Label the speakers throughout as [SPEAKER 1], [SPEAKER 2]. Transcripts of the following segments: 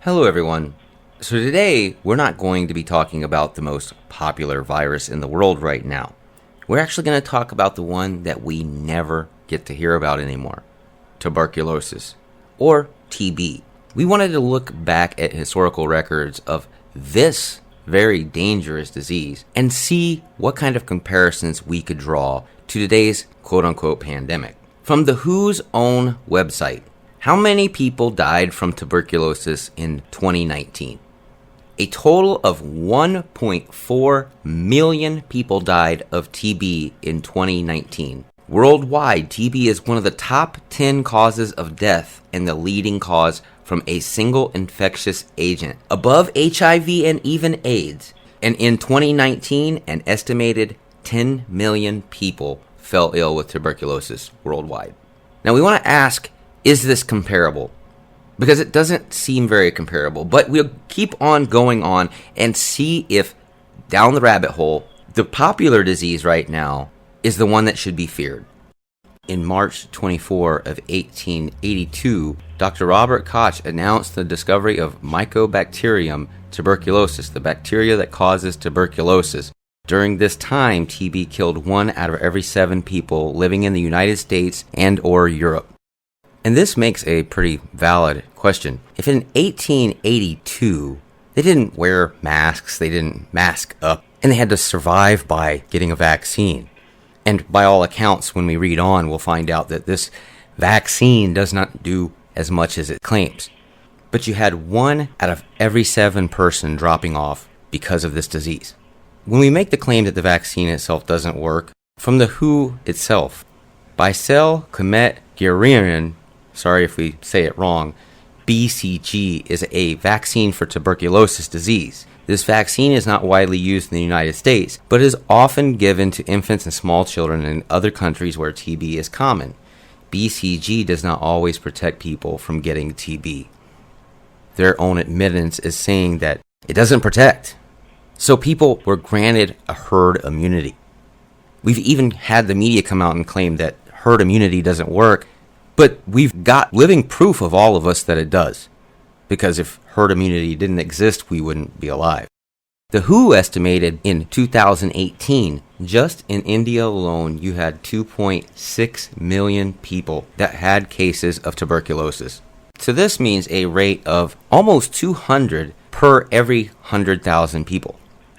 [SPEAKER 1] Hello, everyone. So today, we're not going to be talking about the most popular virus in the world right now. We're actually going to talk about the one that we never get to hear about anymore, tuberculosis, or TB. We wanted to look back at historical records of this very dangerous disease and see what kind of comparisons we could draw to today's quote-unquote pandemic. From the WHO's own website, how many people died from tuberculosis in 2019? A total of 1.4 million people died of TB in 2019. Worldwide, TB is one of the top 10 causes of death and the leading cause from a single infectious agent, above HIV and even AIDS. And in 2019, an estimated 10 million people fell ill with tuberculosis worldwide. Now we want to ask, is this comparable? Because it doesn't seem very comparable, but we'll keep on going on and see if down the rabbit hole, the popular disease right now is the one that should be feared. In March 24 of 1882, Dr. Robert Koch announced the discovery of Mycobacterium tuberculosis, the bacteria that causes tuberculosis. During this time, TB killed 1 out of every 7 people living in the United States and or Europe. And this makes a pretty valid question. If in 1882, they didn't wear masks, they didn't mask up, and they had to survive by getting a vaccine. And by all accounts, when we read on, we'll find out that this vaccine does not do as much as it claims. But you had 1 out of every 7 person dropping off because of this disease. When we make the claim that the vaccine itself doesn't work, from the WHO itself, Bicell-Comet-Guerin, sorry if we say it wrong, BCG is a vaccine for tuberculosis disease. This vaccine is not widely used in the United States, but is often given to infants and small children in other countries where TB is common. BCG does not always protect people from getting TB. Their own admittance is saying that it doesn't protect. So people were granted a herd immunity. We've even had the media come out and claim that herd immunity doesn't work, but we've got living proof of all of us that it does. Because if herd immunity didn't exist, we wouldn't be alive. The WHO estimated in 2018, just in India alone, you had 2.6 million people that had cases of tuberculosis. So this means a rate of almost 200 per every 100,000 people.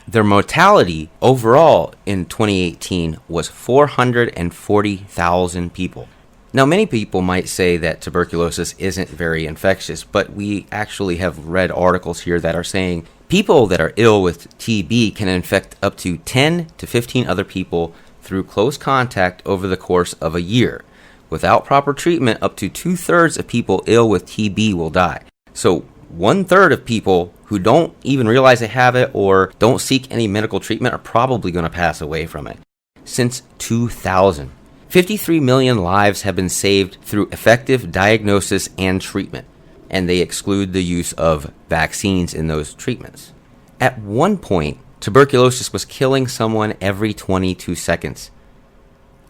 [SPEAKER 1] Their mortality overall in 2018 was 440,000 people. Now, many people might say that tuberculosis isn't very infectious, but we actually have read articles here that are saying people that are ill with TB can infect up to 10 to 15 other people through close contact over the course of a year. Without proper treatment, up to 2/3 of people ill with TB will die. So 1/3 of people who don't even realize they have it or don't seek any medical treatment are probably going to pass away from it. Since 2000, 53 million lives have been saved through effective diagnosis and treatment, and they exclude the use of vaccines in those treatments. At one point, tuberculosis was killing someone every 22 seconds.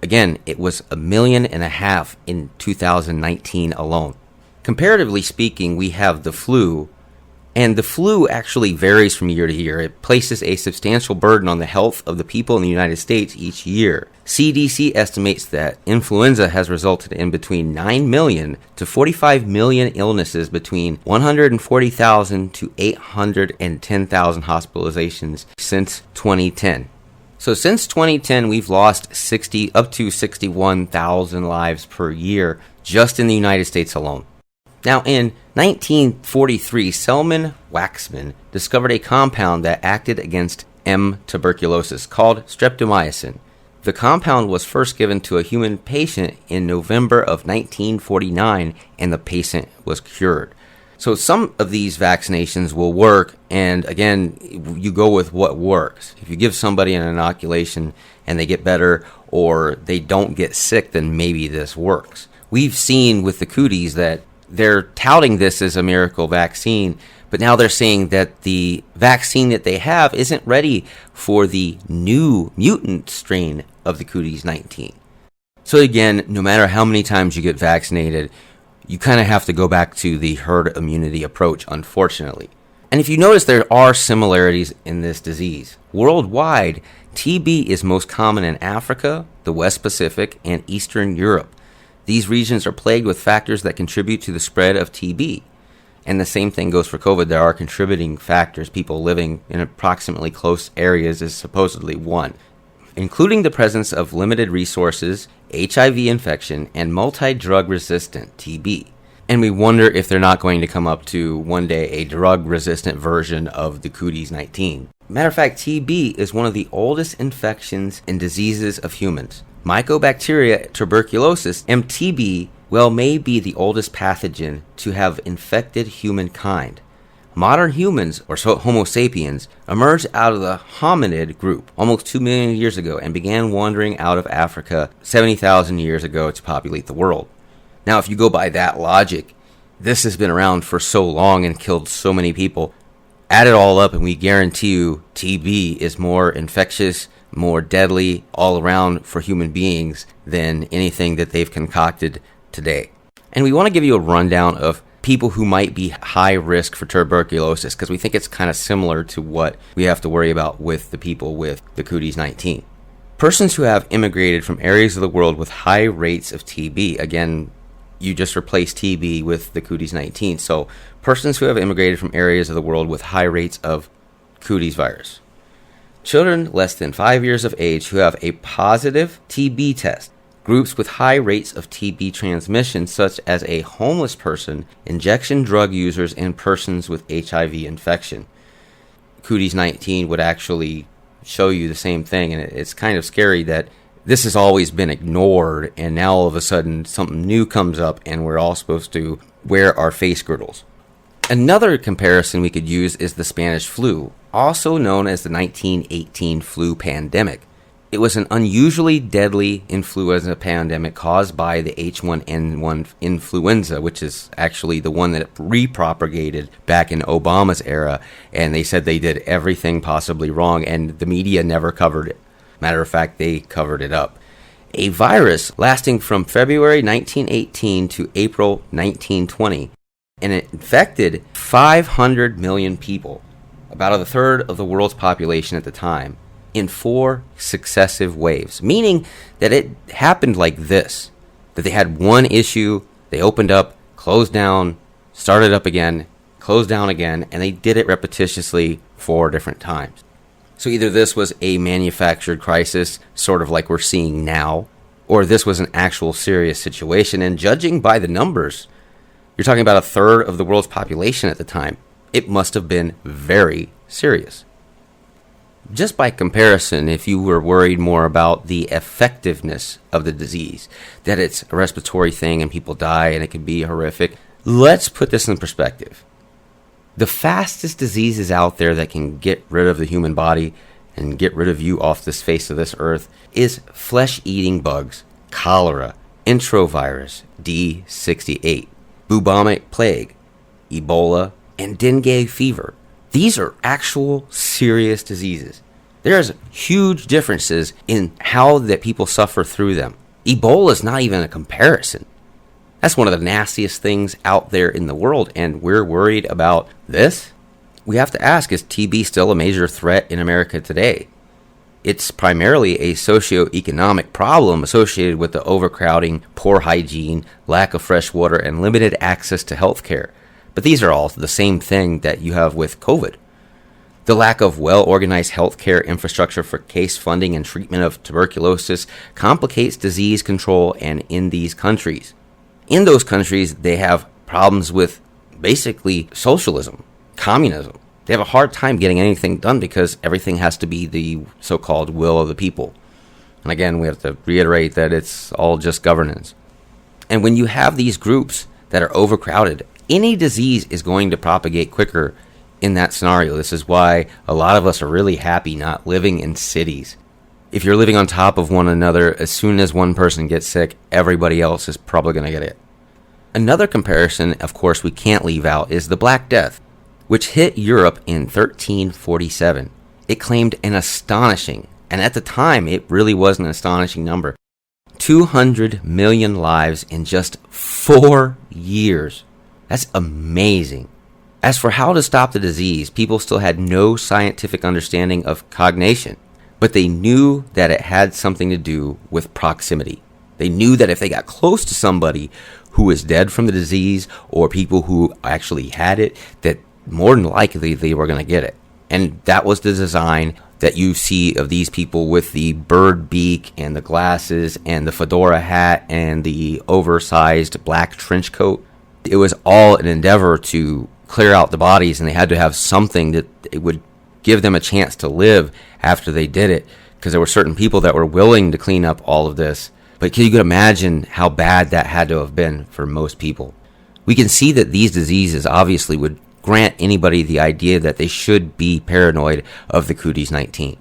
[SPEAKER 1] Again, it was 1.5 million in 2019 alone. Comparatively speaking, we have the flu, and the flu actually varies from year to year. It places a substantial burden on the health of the people in the United States each year. CDC estimates that influenza has resulted in between 9 million to 45 million illnesses, between 140,000 to 810,000 hospitalizations since 2010. So since 2010, we've lost up to 61,000 lives per year just in the United States alone. Now, in 1943, Selman Waxman discovered a compound that acted against M. tuberculosis called streptomycin. The compound was first given to a human patient in November of 1949, and the patient was cured. So some of these vaccinations will work, and again, you go with what works. If you give somebody an inoculation and they get better, or they don't get sick, then maybe this works. We've seen with the cooties that they're touting this as a miracle vaccine, but now they're saying that the vaccine that they have isn't ready for the new mutant strain of the cooties 19. So again, no matter how many times you get vaccinated, you kind of have to go back to the herd immunity approach, unfortunately. And if you notice, there are similarities in this disease. Worldwide, TB is most common in Africa, the West Pacific, and Eastern Europe. These regions are plagued with factors that contribute to the spread of TB. And the same thing goes for COVID. There are contributing factors. People living in approximately close areas is supposedly one, including the presence of limited resources, HIV infection, and multi-drug resistant TB. And we wonder if they're not going to come up to one day a drug-resistant version of the Cooties-19. Matter of fact, TB is one of the oldest infections and diseases of humans. Mycobacteria tuberculosis, MTB, may be the oldest pathogen to have infected humankind. Modern humans, or Homo sapiens, emerged out of the hominid group almost 2 million years ago and began wandering out of Africa 70,000 years ago to populate the world. Now, if you go by that logic, this has been around for so long and killed so many people. Add it all up and we guarantee you TB is more infectious, more deadly all around for human beings than anything that they've concocted today. And we want to give you a rundown of people who might be high risk for tuberculosis because we think it's kind of similar to what we have to worry about with the people with the Cooties-19. Persons who have immigrated from areas of the world with high rates of TB, again, you just replace TB with the Cooties-19. So persons who have immigrated from areas of the world with high rates of Cooties virus. Children less than 5 years of age who have a positive TB test. Groups with high rates of TB transmission, such as a homeless person, injection drug users, and persons with HIV infection. Cooties-19 would actually show you the same thing, and it's kind of scary that this has always been ignored, and now all of a sudden something new comes up, and we're all supposed to wear our face girdles. Another comparison we could use is the Spanish flu, also known as the 1918 flu pandemic. It was an unusually deadly influenza pandemic caused by the H1N1 influenza, which is actually the one that repropagated back in Obama's era, and they said they did everything possibly wrong, and the media never covered it. Matter of fact, they covered it up. A virus lasting from February 1918 to April 1920, and it infected 500 million people, about a third of the world's population at the time, in 4 successive waves, meaning that it happened like this, that they had one issue, they opened up, closed down, started up again, closed down again, and they did it repetitiously 4 different times. So either this was a manufactured crisis, sort of like we're seeing now, or this was an actual serious situation, and judging by the numbers, you're talking about a third of the world's population at the time. It must have been very serious. Just by comparison, if you were worried more about the effectiveness of the disease, that it's a respiratory thing and people die and it can be horrific, let's put this in perspective. The fastest diseases out there that can get rid of the human body and get rid of you off this face of this earth is flesh-eating bugs, cholera, enterovirus, D68, bubonic plague, Ebola, and dengue fever. These are actual serious diseases. There's huge differences in how that people suffer through them. Ebola is not even a comparison. That's one of the nastiest things out there in the world, and we're worried about this? We have to ask, is TB still a major threat in America today? It's primarily a socioeconomic problem associated with the overcrowding, poor hygiene, lack of fresh water, and limited access to health care. But these are all the same thing that you have with COVID. The lack of well-organized healthcare infrastructure for case funding and treatment of tuberculosis complicates disease control and in these countries. In those countries, they have problems with basically socialism, communism. They have a hard time getting anything done because everything has to be the so-called will of the people. And again, we have to reiterate that it's all just governance. And when you have these groups that are overcrowded, any disease is going to propagate quicker in that scenario. This is why a lot of us are really happy not living in cities. If you're living on top of one another, as soon as one person gets sick, everybody else is probably going to get it. Another comparison, of course, we can't leave out is the Black Death, which hit Europe in 1347. It claimed an astonishing, and at the time it really was an astonishing number, 200 million lives in just 4 years. That's amazing. As for how to stop the disease, people still had no scientific understanding of cognition, but they knew that it had something to do with proximity. They knew that if they got close to somebody who was dead from the disease or people who actually had it, that more than likely they were going to get it. And that was the design that you see of these people with the bird beak and the glasses and the fedora hat and the oversized black trench coat. It was all an endeavor to clear out the bodies, and they had to have something that it would give them a chance to live after they did it, because there were certain people that were willing to clean up all of this. But can you imagine how bad that had to have been for most people? We can see that these diseases obviously would grant anybody the idea that they should be paranoid of the Cooties-19.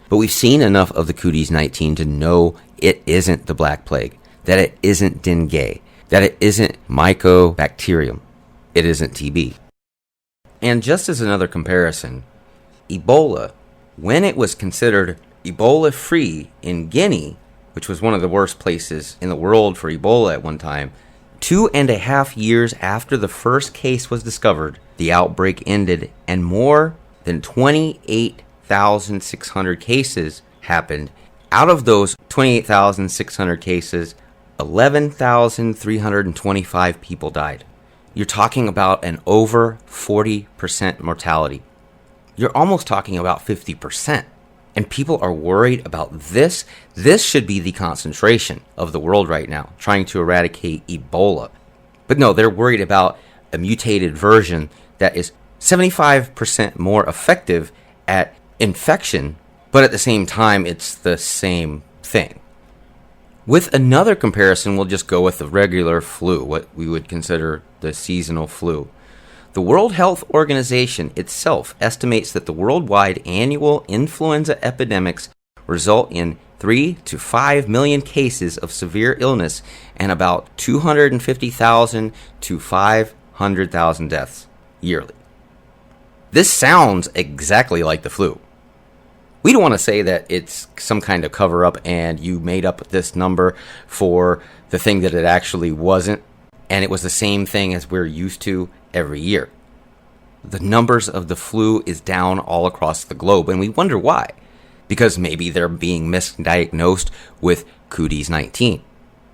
[SPEAKER 1] But we've seen enough of the Cooties-19 to know it isn't the Black Plague, that it isn't dengue, that it isn't Mycobacterium, it isn't TB. And just as another comparison, Ebola, when it was considered Ebola-free in Guinea, which was one of the worst places in the world for Ebola at one time, 2.5 years after the first case was discovered, the outbreak ended, and more than 28,600 cases happened. Out of those 28,600 cases, 11,325 people died. You're talking about an over 40% mortality. You're almost talking about 50%. And people are worried about this. This should be the concentration of the world right now, trying to eradicate Ebola. But no, they're worried about a mutated version that is 75% more effective at infection, but at the same time, it's the same thing. With another comparison, we'll just go with the regular flu, what we would consider the seasonal flu. The World Health Organization itself estimates that the worldwide annual influenza epidemics result in 3 to 5 million cases of severe illness and about 250,000 to 500,000 deaths yearly. This sounds exactly like the flu. We don't want to say that it's some kind of cover-up and you made up this number for the thing that it actually wasn't, and it was the same thing as we're used to every year. The numbers of the flu is down all across the globe, and we wonder why. Because maybe they're being misdiagnosed with Cooties-19.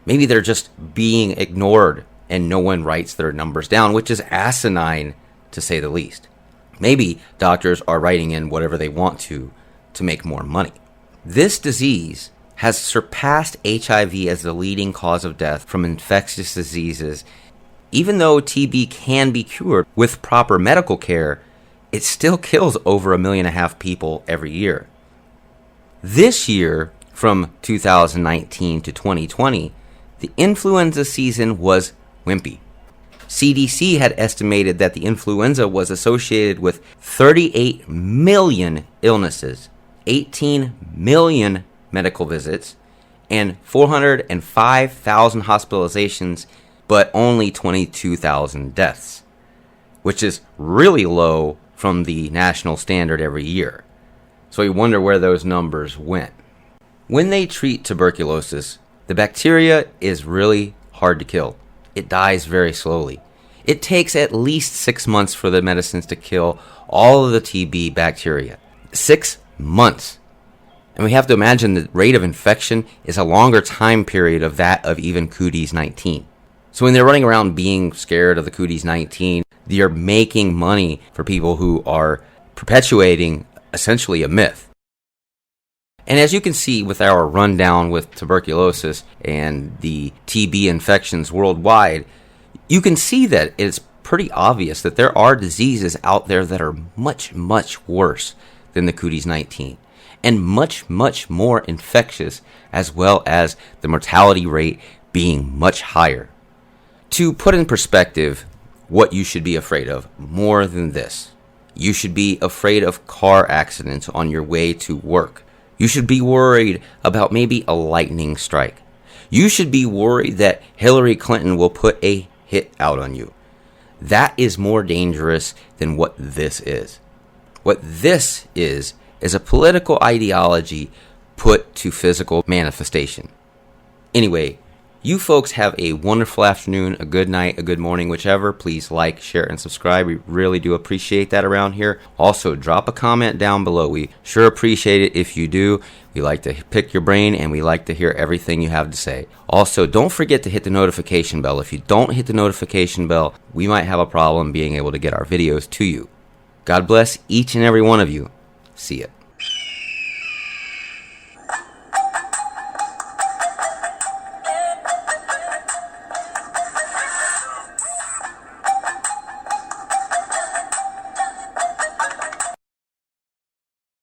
[SPEAKER 1] Maybe they're just being ignored and no one writes their numbers down, which is asinine to say the least. Maybe doctors are writing in whatever they want to make more money. This disease has surpassed HIV as the leading cause of death from infectious diseases. Even though TB can be cured with proper medical care, it still kills over 1.5 million people every year. This year, from 2019 to 2020, the influenza season was wimpy. CDC had estimated that the influenza was associated with 38 million illnesses, 18 million medical visits, and 405,000 hospitalizations, but only 22,000 deaths, which is really low from the national standard every year. So we wonder where those numbers went. When they treat tuberculosis, the bacteria is really hard to kill. It dies very slowly. It takes at least 6 months for the medicines to kill all of the TB bacteria. 6 months. And we have to imagine the rate of infection is a longer time period of that of even Cooties-19. So when they're running around being scared of the Cooties-19, they're making money for people who are perpetuating essentially a myth. And as you can see with our rundown with tuberculosis and the TB infections worldwide, you can see that it's pretty obvious that there are diseases out there that are much, much worse than the Cooties-19 and much, much more infectious, as well as the mortality rate being much higher. To put in perspective what you should be afraid of more than this, you should be afraid of car accidents on your way to work. You should be worried about maybe a lightning strike. You should be worried that Hillary Clinton will put a hit out on you. That is more dangerous than what this is. What this is a political ideology put to physical manifestation. Anyway, You folks have a wonderful afternoon, a good night, a good morning, whichever. Please like, share, and subscribe. We really do appreciate that around here. Also, drop a comment down below. We sure appreciate it if you do. We like to pick your brain, and we like to hear everything you have to say. Also, don't forget to hit the notification bell. If you don't hit the notification bell, we might have a problem being able to get our videos to you. God bless each and every one of you. See ya.